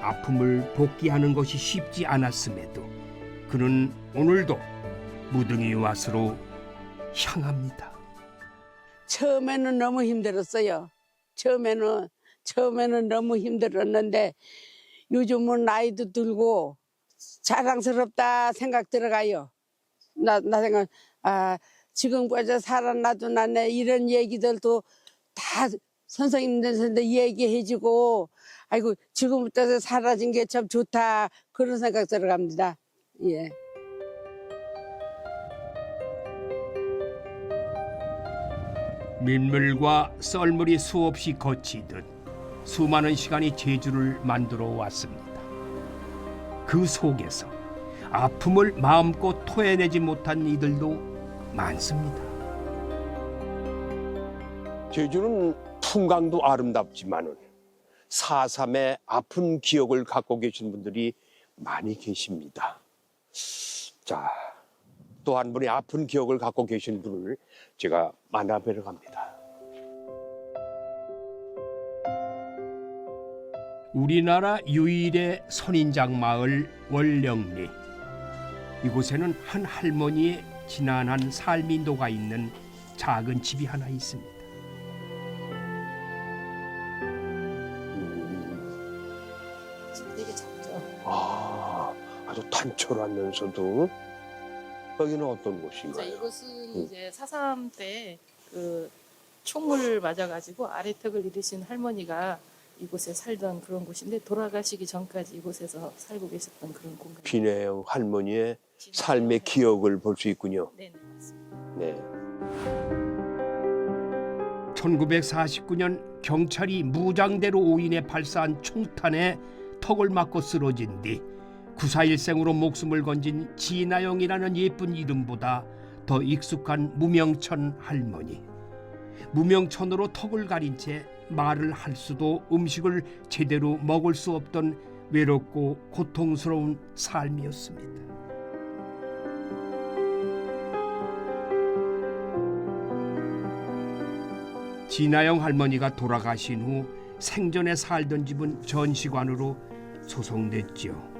아픔을 복귀하는 것이 쉽지 않았음에도 그는 오늘도 무등이 왓으로 향합니다. 처음에는 너무 힘들었어요. 처음에는 너무 힘들었는데 요즘은 나이도 들고 자랑스럽다 생각 들어가요. 나 생각 지금까지 살아나도 나네 이런 얘기들도 다 선생님들한테 얘기해주고 아이고 지금부터 사라진 게 참 좋다 그런 생각 들어갑니다. 예. 민물과 썰물이 수없이 거치듯 수많은 시간이 제주를 만들어 왔습니다. 그 속에서 아픔을 마음껏 토해내지 못한 이들도 많습니다. 제주는 풍광도 아름답지만은 4.3의 아픈 기억을 갖고 계신 분들이 많이 계십니다. 자, 또 한 분의 아픈 기억을 갖고 계신 분을 제가 만나뵈러 갑니다. 우리나라 유일의 선인장 마을 월령리. 이곳에는 한 할머니의 지난한 삶이 녹아 있는 작은 집이 하나 있습니다. 되게 작죠. 아주 단촐하면서도 여기는 어떤 자, 곳인가요? 이곳은 이제 4.3 때 그 총을 맞아가지고 아래턱을 잃으신 할머니가 이곳에 살던 그런 곳인데 돌아가시기 전까지 이곳에서 살고 계셨던 그런 공간. 비내영 할머니의 삶의 기억을 볼 수 있군요. 네, 맞습니다. 네. 1949년 경찰이 무장대로 오인해 발사한 총탄에 턱을 맞고 쓰러진 뒤 9.4일생으로 목숨을 건진 진아영이라는 예쁜 이름보다 더 익숙한 무명천 할머니. 무명천으로 턱을 가린 채 말을 할 수도 음식을 제대로 먹을 수 없던 외롭고 고통스러운 삶이었습니다. 진아영 할머니가 돌아가신 후 생전에 살던 집은 전시관으로 소송됐죠.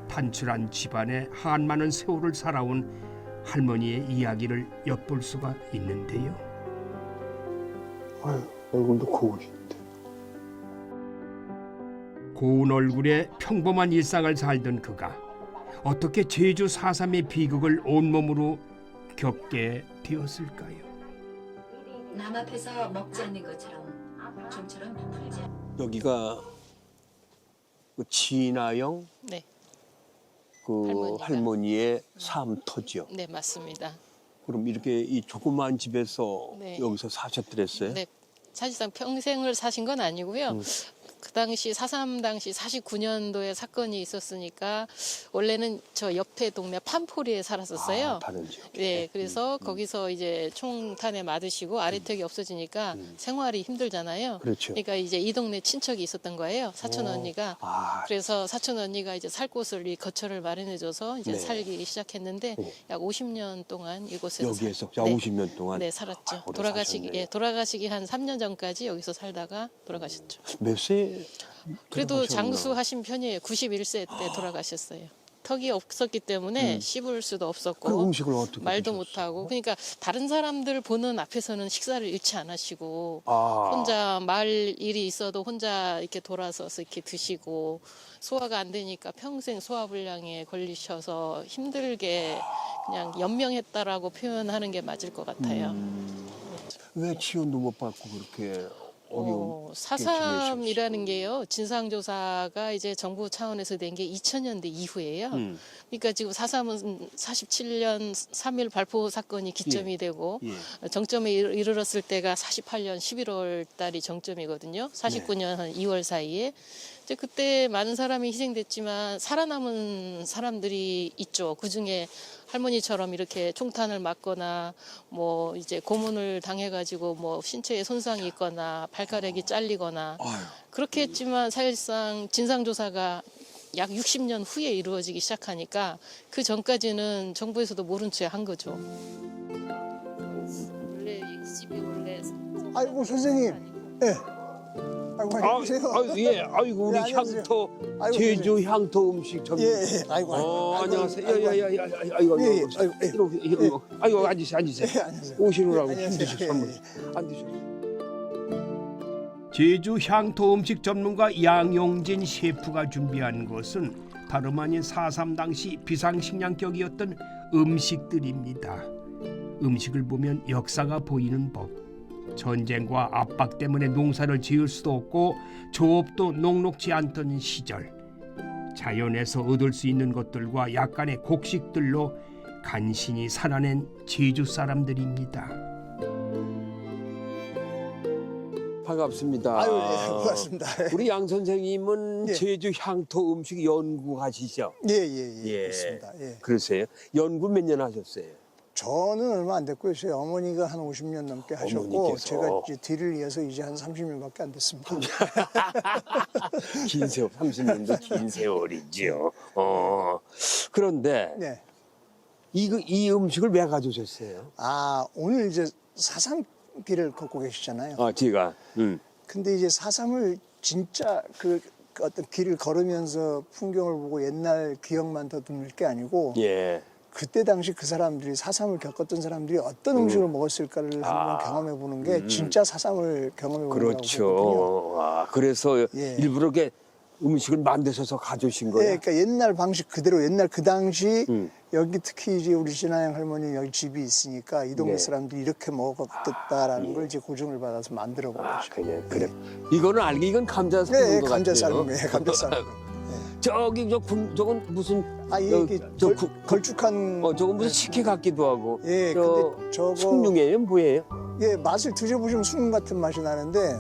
단출한 집안에 한많은 세월을 살아온 할머니의 이야기를 엿볼 수가 있는데요. 아유, 얼굴도 고우신데. 고운 얼굴에 평범한 일상을 살던 그가 어떻게 제주 4.3의 비극을 온몸으로 겪게 되었을까요? 남 앞에서 먹지 않는 것처럼 좀처럼 풀지. 여기가 그 진아영 네, 그 할머니가. 할머니의 삶터지요. 네, 맞습니다. 그럼 이렇게 이 조그마한 집에서 네. 여기서 사셨더랬어요? 네, 사실상 평생을 사신 건 아니고요. 그 당시 4.3 당시 49년도에 사건이 있었으니까 원래는 저 옆에 동네 판포리에 살았었어요. 다른 지역. 네, 그래서 거기서 이제 총탄에 맞으시고 아래턱이 없어지니까 생활이 힘들잖아요. 그렇죠. 그러니까 이제 이 동네 친척이 있었던 거예요. 사촌 언니가. 그래서 사촌 언니가 이제 살 곳을 이 거처를 마련해줘서 이제 네. 살기 시작했는데 네. 약 50년 동안 이곳에서 여기에서 네. 50년 동안 네, 살았죠. 오래 돌아가시기 사셨네요. 돌아가시기 한 3년 전까지 여기서 살다가 돌아가셨죠. 몇 세? 그래도 돌아가셨나? 장수하신 편이에요. 91세 때 돌아가셨어요. 턱이 없었기 때문에 씹을 수도 그 없었고 음식을 어떻게 말도 드셨어요? 못하고 그러니까 다른 사람들 보는 앞에서는 식사를 잃지 않으시고 혼자 말 일이 있어도 혼자 이렇게 돌아서서 이렇게 드시고 소화가 안 되니까 평생 소화불량에 걸리셔서 힘들게 그냥 연명했다라고 표현하는 게 맞을 것 같아요. 왜 지원도 못 받고 그렇게 어려운 4.3이라는 게요. 진상조사가 이제 정부 차원에서 된 게 2000년대 이후예요. 그러니까 지금 4.3은 47년 3.1 발포 사건이 기점이 되고 정점에 이르렀을 때가 48년 11월 달이 정점이거든요. 49년 한 2월 사이에. 이제 그때 많은 사람이 희생됐지만 살아남은 사람들이 있죠. 그중에 할머니처럼 이렇게 총탄을 맞거나 뭐 이제 고문을 당해가지고 뭐 신체에 손상이 있거나 발가락이 잘리거나 그렇게 했지만 사실상 진상조사가 약 60년 후에 이루어지기 시작하니까 그 전까지는 정부에서도 모른 채 한 거죠. 원래 이 집이 원래 아이고 선생님, 예. 아이고, 안녕하세요. 예, 아이고 우리 네, 안녕하세요. 향토 아이고, 제주 향토 음식 전문. 예, 예. 아이고, 아이고. 안녕하세요. 아이고, 야야야야, 아이고 예, 예. 아이고, 예. 이러고 아이고 앉으세요. 예, 안녕하세요. 오시느라고 안녕하세요. 힘드셨어. 예, 한번 예. 앉으세요. 제주 향토 음식 전문가 양용진 셰프가 준비한 것은 다름 아닌 4.3 당시 비상식량격이었던 음식들입니다. 음식을 보면 역사가 보이는 법. 전쟁과 압박 때문에 농사를 지을 수도 없고 조업도 녹록지 않던 시절. 자연에서 얻을 수 있는 것들과 약간의 곡식들로 간신히 살아낸 제주 사람들입니다. 반갑습니다. 아유, 예, 고맙습니다. 우리 양 선생님은 예. 제주 향토 음식 연구하시죠? 예, 예, 예. 예. 그렇습니다. 예. 그러세요? 연구 몇 년 하셨어요? 저는 얼마 안 됐고요. 제 어머니가 한 50년 넘게 하셨고, 어머니께서. 제가 이제 뒤를 이어서 이제 한 30년밖에 안 됐습니다. 긴 세월, 30년도 긴 세월이지요. 그런데 네. 이 음식을 왜 가져오셨어요? 아, 오늘 이제 4.3길을 걷고 계시잖아요. 제가. 근데 이제 4.3을 진짜 그 어떤 길을 걸으면서 풍경을 보고 옛날 기억만 더듬을 게 아니고, 예. 그때 당시 그 사람들이 4.3을 겪었던 사람들이 어떤 음식을 먹었을까를 한번 경험해 보는 게 진짜 4.3을 경험해 보는 거거든요. 그렇죠. 그래서 예. 일부러 이렇게 음식을 만드셔서 가져오신 예, 거예요? 그러니까 옛날 방식 그대로 옛날 그 당시 음. 여기 특히 이제 우리 진아양 할머니 여기 집이 있으니까 이 동네 네. 사람들이 이렇게 먹었다라는 예. 걸 이제 고증을 받아서 만들어 본 거죠. 그래. 이거는 알기 이건 감자 삶은 네, 것 감자 같아요. 삶은 감자 삶은 거. 저기 저건 무슨 이게 저 걸쭉한 저건 무슨 식혜 같기도 하고. 예, 저 근데 저거 숭늉이에요? 뭐예요? 예, 맛을 드셔보시면 숭늉 같은 맛이 나는데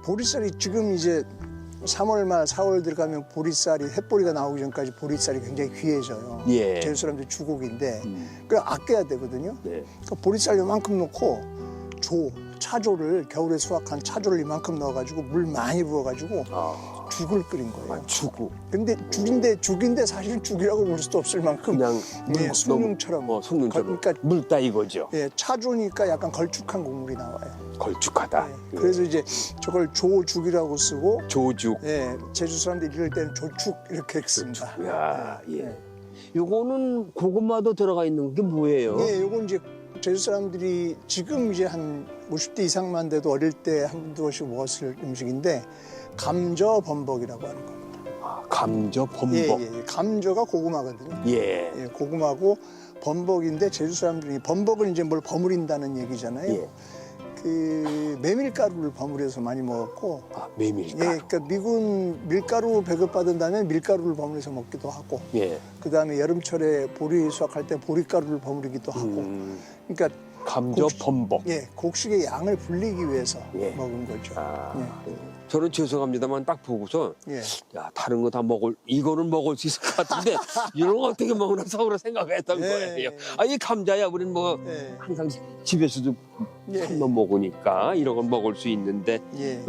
보리쌀이 지금 이제 3월 말 4월 들어가면 보리쌀이 햇보리가 나오기 전까지 보리쌀이 굉장히 귀해져요. 예. 제주 사람들 주곡인데 그걸 아껴야 되거든요. 네. 그러니까 보리쌀 요만큼 넣고 차조를 겨울에 수확한 차조를 이만큼 넣어가지고 물 많이 부어가지고 죽을 끓인 거예요. 죽고. 근데 죽인데 사실 죽이라고 볼 수도 없을 만큼 그냥 예, 숭늉처럼. 숭늉처럼. 그러니까 물따 이거죠. 예, 차조니까 약간 걸쭉한 국물이 나와요. 걸쭉하다. 예, 그래서 이제 저걸 조죽이라고 쓰고 조죽. 예, 제주 사람들이 이럴 때는 조축 이렇게 씁니다. 야, 예. 요거는 고구마도 들어가 있는 게 뭐예요? 예, 요건 이제 제주 사람들이 지금 이제 한 50대 이상만 돼도 어릴 때 한두 번씩 먹었을 음식인데 감저 범벅이라고 하는 겁니다. 감저 범벅. 예. 감저가 고구마거든요. 예. 예, 고구마고 범벅인데 제주 사람들이 범벅은 이제 뭘 버무린다는 얘기잖아요. 예. 그 메밀가루를 버무려서 많이 먹었고 메밀가루. 예, 그러니까 미군 밀가루 배급받은 다음에 밀가루를 버무려서 먹기도 하고 예. 그다음에 여름철에 보리 수확할 때 보리가루를 버무리기도 하고 그러니까 감저 범벅. 예, 곡식의 양을 불리기 위해서 예. 먹은 거죠. 저는 죄송합니다만 딱 보고서 예. 야 다른 거 다 이거는 먹을 수 있을 것 같은데 이런 거 어떻게 먹으나 서울에 생각했던 예, 거예요. 예. 이 감자야 우리는 뭐 예. 항상 집에서도 예. 한번 먹으니까 이런 건 먹을 수 있는데 예.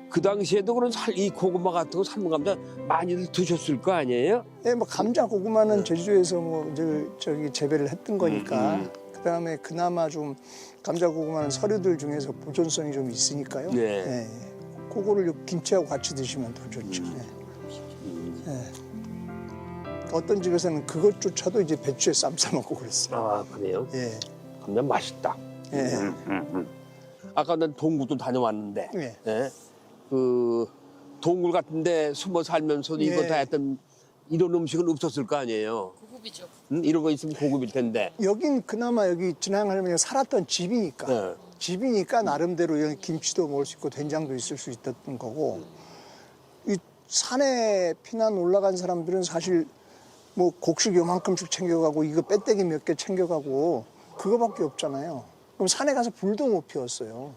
그 당시에도 그런 이 고구마 같은 거 삶은 감자 많이들 드셨을 거 아니에요? 예, 뭐 감자 고구마는 제주도에서 뭐 늘 저기 재배를 했던 거니까 그다음에 그나마 좀 감자 고구마는 서류들 중에서 보존성이 좀 있으니까요. 네. 예. 그거를 김치하고 같이 드시면 더 좋죠. 예. 어떤 집에서는 그것조차도 이제 배추에 쌈 싸 먹고 그랬어요. 아 그래요? 예. 감자 맛있다. 예. 아까 난 동굴도 다녀왔는데 예. 예? 그 동굴 같은데 숨어 살면서도 이거 예. 다 했던 이런 음식은 없었을 거 아니에요. 고급이죠. 이런 거 있으면 고급일 텐데. 여긴 그나마 여기 진양 할머니가 살았던 집이니까 네. 집이니까 나름대로 이런 김치도 먹을 수 있고 된장도 있을 수 있었던 거고 이 산에 피난 올라간 사람들은 사실 뭐 곡식 요만큼씩 챙겨가고 이거 빼떼기 몇 개 챙겨가고 그거밖에 없잖아요. 그럼 산에 가서 불도 못 피웠어요.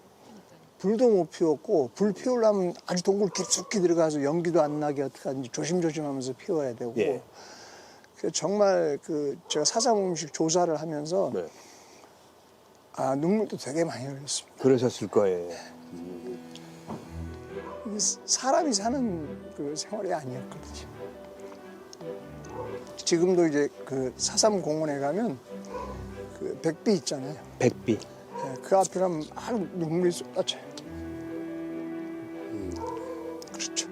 불도 못 피웠고 불 피우려면 아주 동굴 깊숙이 들어가서 연기도 안 나게 어떻게 하는지 조심조심하면서 피워야 되고 예. 정말 그 제가 4.3 음식 조사를 하면서 네. 눈물도 되게 많이 흘렸습니다. 그러셨을 거예요. 사람이 사는 그 생활이 아니었거든요. 지금도 이제 그 4.3 공원에 가면 그 백비 있잖아요. 백비. 그 앞에 가면 막 눈물이 쏟아져요. 그렇죠.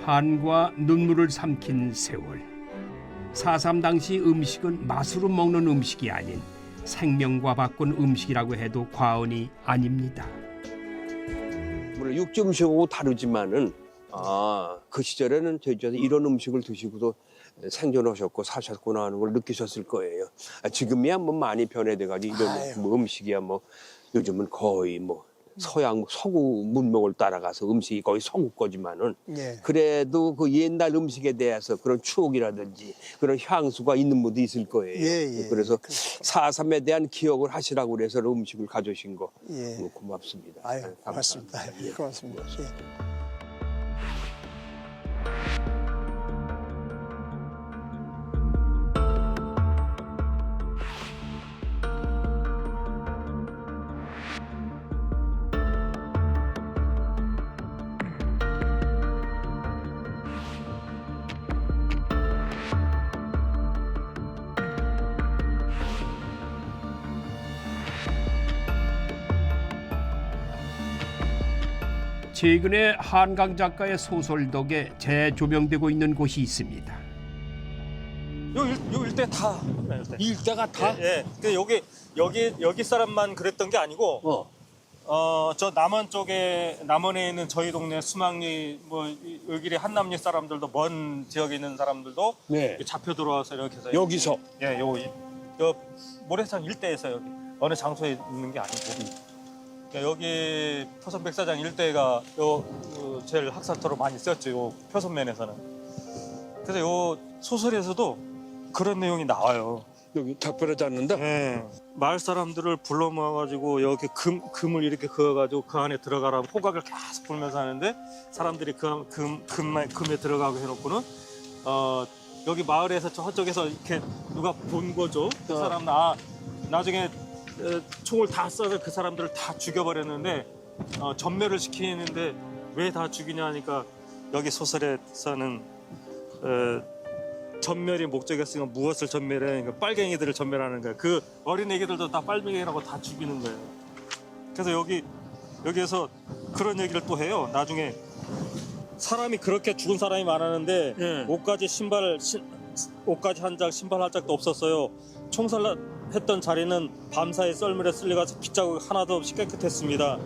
한과 눈물을 삼킨 세월. 4.3 당시 음식은 맛으로 먹는 음식이 아닌 생명과 바꾼 음식이라고 해도 과언이 아닙니다. 물론 육지 음식하고 다르지만은 그 시절에는 저희도 이런 음식을 드시고도 생존하셨고 사셨구나 하는 걸 느끼셨을 거예요. 지금이야 뭐 많이 변해돼가지고 이런 뭐 음식이야 뭐 요즘은 거의 뭐 서양 서구 문명을 따라가서 음식이 거의 서구 거지만은 예. 그래도 그 옛날 음식에 대해서 그런 추억이라든지 그런 향수가 있는 분도 있을 거예요. 예. 그래서 그렇죠. 4.3에 대한 기억을 하시라고 그래서 음식을 가져오신 거 예. 고맙습니다. 아유, 네, 고맙습니다. 감사합니다. 예. 고맙습니다. 예. 최근에 한강 작가의 소설 덕에 재조명되고 있는 곳이 있습니다. 요 일대 다. 이 일대가 다? 예. 그 여기 사람만 그랬던 게 아니고 저 남원 쪽에 남원에 있는 저희 동네 수막리 뭐 여기 한남리 사람들도 먼 지역에 있는 사람들도 네. 잡혀 들어와서 이렇게 해서 여기서 예, 요 모래산 일대에서 여기 어느 장소에 있는 게 아니고 그러니까 여기 표선 백사장 일대가 제일 학살터로 많이 썼죠. 요 표선면에서는. 그래서 요 소설에서도 그런 내용이 나와요. 여기 작별하지 않는다? 네. 마을 사람들을 불러 모아가지고 여기 금을 이렇게 그어가지고 그 안에 들어가라고 호각을 계속 불면서 하는데 사람들이 금에 들어가고 해놓고는 여기 마을에서 저쪽에서 이렇게 누가 본 거죠. 그 사람 나중에 총을 다 쏴서 그 사람들을 다 죽여버렸는데 전멸을 시키는데 왜 다 죽이냐 하니까 여기 소설에서는 전멸이 목적이었으니까 무엇을 전멸해? 그러니까 빨갱이들을 전멸하는 거예요. 그 어린 애기들도 다 빨갱이라고 다 죽이는 거예요. 그래서 여기에서 그런 얘기를 또 해요. 나중에 사람이 그렇게 죽은 사람이 많았는데 옷까지 한 짝, 신발 한 짝도 없었어요. 총살했던 자리는 밤사이 썰물에 쓸려가서 빗자국 하나도 없이 깨끗했습니다.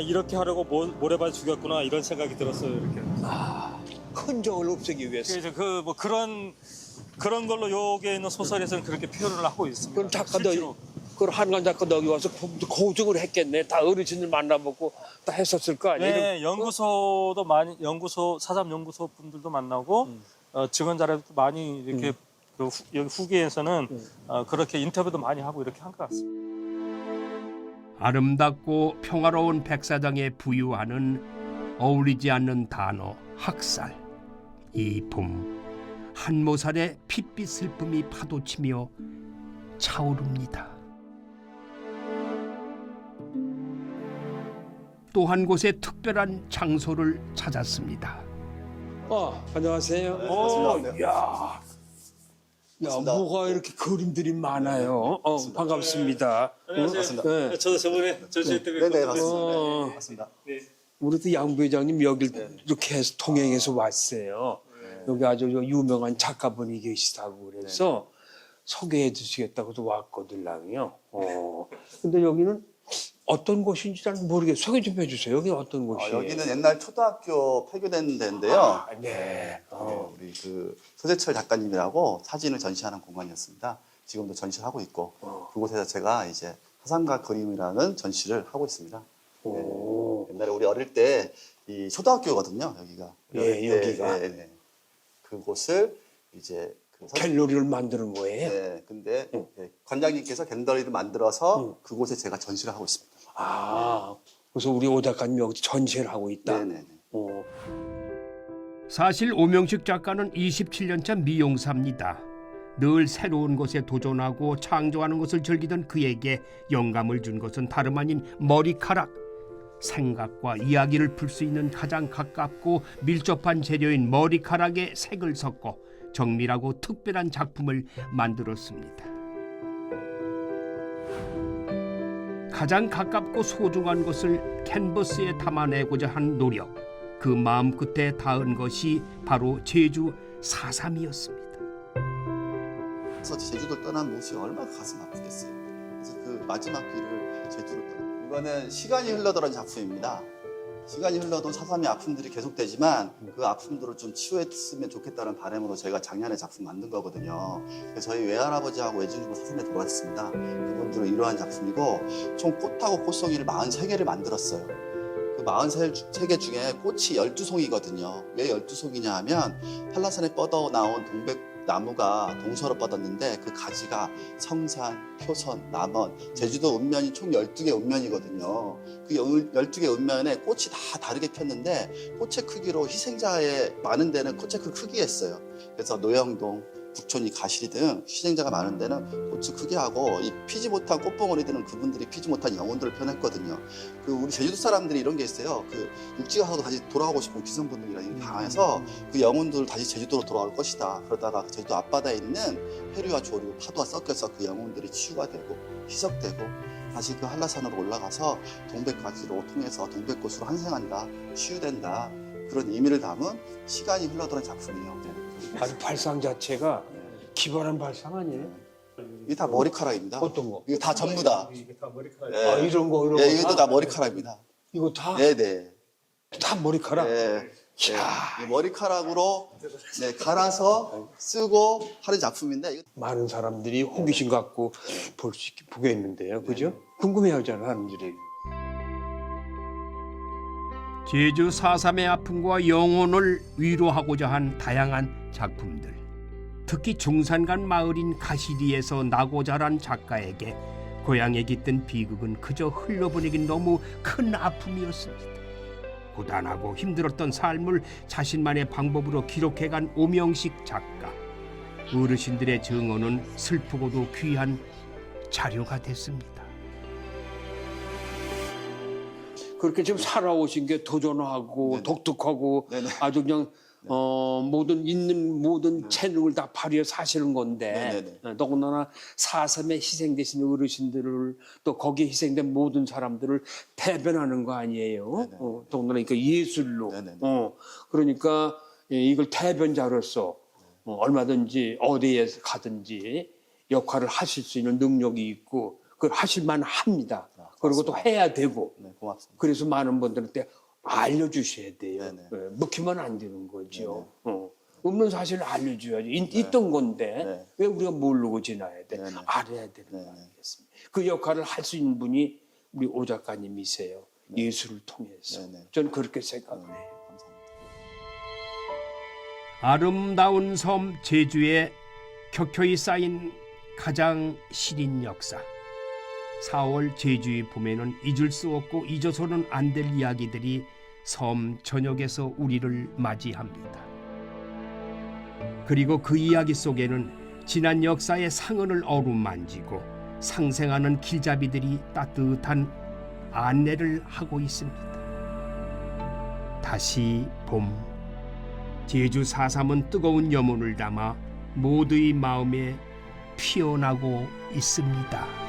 이렇게 하려고 모래바지 죽였구나 이런 생각이 들었어요. 이렇게. 흔적을 없애기 위해서. 이제 그런 걸로 여기에 있는 소설에서는 그렇게 표현을 하고 있습니다. 그럼 작가도 실제로. 그 한강 작가도 여기 와서 고증을 했겠네. 다 어르신들 만나보고 다 했었을 거 아니에요? 네, 연구소도 많이 사삼 연구소 분들도 만나고 직원자들도 많이 이렇게 여기 후기에서는 그렇게 인터뷰도 많이 하고 이렇게 한 것 같습니다. 아름답고 평화로운 백사장에 부유하는 어울리지 않는 단어 학살. 이 봄 한모살의 핏빛 슬픔이 파도치며 차오릅니다. 또 한 곳의 특별한 장소를 찾았습니다. 안녕하세요. 야, 뭐가 이렇게 그림들이 많아요. 반갑습니다. 안녕하세요. 네. 저도 저번에 전시회 때 네네, 맞습니다. 네. 우리도 양 부회장님 여길 이렇게 해서 통행해서 왔어요. 여기 아주 유명한 작가분이 계시다고 그래서 소개해 주시겠다고도 왔거든요. 근데 여기는 어떤 곳인지 잘 모르겠어요. 소개 좀 해주세요. 여기 어떤 곳이에요? 여기는 옛날 초등학교 폐교된 데인데요. 네. 우리 그 서재철 작가님이라고 사진을 전시하는 공간이었습니다. 지금도 전시를 하고 있고 그곳에서 제가 이제 화상과 그림이라는 전시를 하고 있습니다. 옛날에 우리 어릴 때 이 초등학교거든요. 여기가. 여기가. 네. 그곳을 이제 갤러리를 만드는 거예요? 네. 근데 관장님께서 갤러리를 만들어서 그곳에 제가 전시를 하고 있습니다. 그래서 우리 오 작가님 여기 전시를 하고 있다. 네네. 사실 오명식 작가는 27년차 미용사입니다. 늘 새로운 것에 도전하고 창조하는 것을 즐기던 그에게 영감을 준 것은 다름 아닌 머리카락. 생각과 이야기를 풀 수 있는 가장 가깝고 밀접한 재료인 머리카락에 색을 섞어 정밀하고 특별한 작품을 만들었습니다. 가장 가깝고 소중한 것을 캔버스에 담아내고자 한 노력, 그 마음 끝에 닿은 것이 바로 제주 4.3이었습니다. 그래서 제주도를 떠난 모습이 얼마나 가슴 아프겠어요. 그래서 그 마지막 길을 제주로 떠나. 이거는 시간이 흘러들은 작품입니다. 시간이 흘러도 4.3의 아픔들이 계속되지만 그 아픔들을 좀 치유했으면 좋겠다는 바람으로 제가 작년에 작품 만든 거거든요. 그래서 저희 외할아버지하고 외증이고 4.3에 돌아왔습니다. 그분들은 이러한 작품이고 총 꽃하고 꽃송이를 43개를 만들었어요. 그 43개 중에 꽃이 12송이거든요. 왜 12송이냐 하면 한라산에 뻗어 나온 동백나무가 동서로 뻗었는데 그 가지가 성산, 표선, 남원, 제주도 읍면이 총 12개 읍면이거든요. 그 12개 읍면에 꽃이 다 다르게 폈는데 꽃의 크기로 희생자의 많은 데는 꽃의 그 크기였어요. 그래서 노영동, 북촌이 가시리 등 희생자가 많은 데는 꽃을 크게 하고 이 피지 못한 꽃봉오리들은 그분들이 피지 못한 영혼들을 표현했거든요. 그 우리 제주도 사람들이 이런 게 있어요. 그 육지가 가서 다시 돌아가고 싶은 기성분들이랑 강해서 그 영혼들 다시 제주도로 돌아올 것이다. 그러다가 제주도 앞바다에 있는 해류와 조류, 파도와 섞여서 그 영혼들이 치유가 되고 희석되고 다시 그 한라산으로 올라가서 동백가지로 통해서 동백꽃으로 환생한다, 치유된다. 그런 의미를 담은 시간이 흘러드는 작품이에요. 아주 발상 자체가 기발한 발상 아니에요? 이게 다 머리카락입니다. 어떤 거? 이거 다 전부 다. 이게 다 머리카락. 네. 아, 이런 거 네, 이것도 다 머리카락입니다. 이거 다? 네네. 다 머리카락? 네. 네. 이 머리카락으로 네, 갈아서 쓰고 하는 작품인데 이거 많은 사람들이 호기심 갖고 보게 했는데요. 그죠? 궁금해하잖아, 사람들이. 제주 4.3의 아픔과 영혼을 위로하고자 한 다양한 작품들. 특히 중산간 마을인 가시리에서 나고 자란 작가에게 고향에 깃든 비극은 그저 흘러보내긴 너무 큰 아픔이었습니다. 고단하고 힘들었던 삶을 자신만의 방법으로 기록해간 오명식 작가. 어르신들의 증언은 슬프고도 귀한 자료가 됐습니다. 그렇게 지금 살아오신 게 도전하고 네네. 독특하고 네네. 아주 그냥 있는 모든 재능을 다 발휘해 사시는 건데 네네네. 더군다나 4.3에 희생되신 어르신들을 또 거기에 희생된 모든 사람들을 대변하는 거 아니에요. 네네. 더군다나 그러니까 예술로. 네네네. 그러니까 이걸 대변자로서 얼마든지 어디에 가든지 역할을 하실 수 있는 능력이 있고 그걸 하실만 합니다. 그리고 또 해야 되고. 네, 고맙습니다. 그래서 많은 분들한테 알려주셔야 돼요. 네네. 먹히면 안 되는 거죠. 없는 사실을 알려줘야지. 있던 건데 네. 왜 우리가 모르고 지나야 돼? 네네. 알아야 되는 거 네네. 아니겠습니까? 그 역할을 할 수 있는 분이 우리 오 작가님이세요. 예술을 통해서. 네네. 저는 그렇게 생각해요. 감사합니다. 아름다운 섬 제주에 켜켜이 쌓인 가장 시린 역사. 4월 제주의 봄에는 잊을 수 없고 잊어서는 안 될 이야기들이 섬 전역에서 우리를 맞이합니다. 그리고 그 이야기 속에는 지난 역사의 상흔을 어루만지고 상생하는 길잡이들이 따뜻한 안내를 하고 있습니다. 다시 봄. 제주 4.3은 뜨거운 염원을 담아 모두의 마음에 피어나고 있습니다.